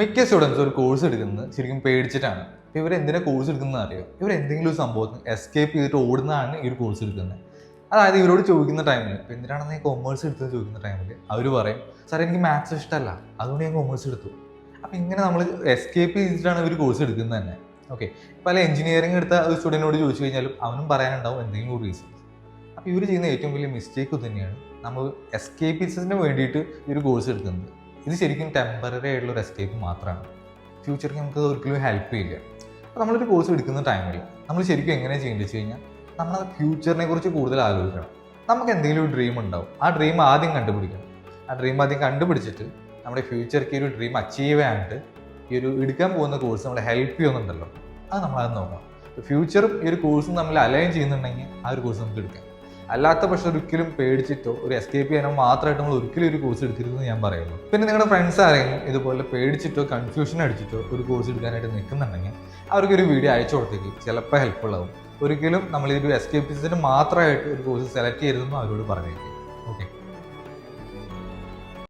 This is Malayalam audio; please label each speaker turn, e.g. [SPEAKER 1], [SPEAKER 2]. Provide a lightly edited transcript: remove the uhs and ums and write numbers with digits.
[SPEAKER 1] മിക്ക സ്റ്റുഡൻസ് ഒരു കോഴ്സ് എടുക്കുന്നത് ശരിക്കും പേടിച്ചിട്ടാണ്. ഇവർ എന്തിനാ കോഴ്സ് എടുക്കുന്നത് അറിയോ? ഇവർ എന്തെങ്കിലും ഒരു സംഭവത്തിന് എസ്കേപ്പ് ചെയ്തിട്ട് ഓടുന്നതാണ് ഈ ഒരു കോഴ്സ് എടുക്കുന്നത്. അതായത് ഇവരോട് ചോദിക്കുന്ന ടൈമിൽ ഇപ്പോൾ എന്തിനാണെന്ന് ഞാൻ കൊമേഴ്സ് എടുത്തത് ചോദിക്കുന്ന ടൈമിൽ അവർ പറയും, സാർ എനിക്ക് മാത്സ് ഇഷ്ടമല്ല, അതുകൊണ്ട് ഞാൻ കൊമേഴ്സ് എടുത്തു. അപ്പോൾ ഇങ്ങനെ നമ്മൾ എസ്കേപ്പ് ചെയ്തിട്ടാണ് ഇവർ കോഴ്സ് എടുക്കുന്നത് തന്നെ. ഓക്കെ, പല എഞ്ചിനീയറിംഗ് എടുത്ത ഒരു സ്റ്റുഡൻറ്റിനോട് ചോദിച്ചു കഴിഞ്ഞാലും അവനും പറയാനുണ്ടാവും എന്തെങ്കിലും ഒരു റീസൺ. അപ്പോൾ ഇവർ ചെയ്യുന്ന ഏറ്റവും വലിയ മിസ്റ്റേക്ക് തന്നെയാണ് നമ്മൾ എസ്കേപ്പിസത്തിന് വേണ്ടിയിട്ട് ഈ ഒരു കോഴ്സ് എടുക്കുന്നത്. ഇത് ശരിക്കും ടെമ്പററി ആയിട്ടുള്ള ഒരു എസ്കേപ്പ് മാത്രമാണ്. ഫ്യൂച്ചറിൽ നമുക്ക് ഒരിക്കലും ഹെൽപ്പ് ചെയ്യില്ല. അപ്പോൾ നമ്മളൊരു കോഴ്സ് എടുക്കുന്ന ടൈമിൽ നമ്മൾ ശരിക്കും എങ്ങനെ ചെയ്യേണ്ടത് വെച്ച് കഴിഞ്ഞാൽ നമ്മൾ ഫ്യൂച്ചറിനെ കുറിച്ച് കൂടുതൽ ആലോചിക്കണം. നമുക്ക് എന്തെങ്കിലും ഒരു ഡ്രീം ഉണ്ടാവും, ആ ഡ്രീം ആദ്യം കണ്ടുപിടിക്കണം. ആ ഡ്രീം ആദ്യം കണ്ടുപിടിച്ചിട്ട് നമ്മുടെ ഫ്യൂച്ചർക്ക് ഈ ഒരു ഡ്രീം അച്ചീവ് ചെയ്യാനായിട്ട് ഈ ഒരു എടുക്കാൻ പോകുന്ന കോഴ്സ് നമ്മളെ ഹെൽപ്പ് ചെയ്യുന്നുണ്ടല്ലോ, അത് നമ്മളത് നോക്കണം. ഫ്യൂച്ചറും ഈ ഒരു കോഴ്സും തമ്മിൽ അലൈൻ ചെയ്യുന്നുണ്ടെങ്കിൽ ആ ഒരു കോഴ്സ് നമുക്ക് എടുക്കാം. അല്ലാത്ത പക്ഷെ ഒരിക്കലും പേടിച്ചിട്ടോ ഒരു എസ്കേപ്പ് ചെയ്യാനോ മാത്രമായിട്ട് നമ്മൾ ഒരിക്കലും ഒരു കോഴ്സ് എടുക്കരുതെന്ന് ഞാൻ പറയുള്ളൂ. പിന്നെ നിങ്ങളുടെ ഫ്രണ്ട്സ് ആരെങ്കിലും ഇതുപോലെ പേടിച്ചിട്ടോ കൺഫ്യൂഷൻ അടിച്ചിട്ടോ ഒരു കോഴ്സ് എടുക്കാനായിട്ട് നിൽക്കുന്നുണ്ടെങ്കിൽ അവർക്കൊരു വീഡിയോ അയച്ചു കൊടുത്തേക്ക്, ചിലപ്പോൾ ഹെൽപ്ഫുൾ ആവും. ഒരിക്കലും നമ്മൾ ഈ ഒരു എസ്കേപ്പിസത്തിന് മാത്രമായിട്ട് ഒരു കോഴ്സ് സെലക്ട് ചെയ്യരുതെന്ന് അവരോട് പറഞ്ഞേക്കും. ഓക്കെ.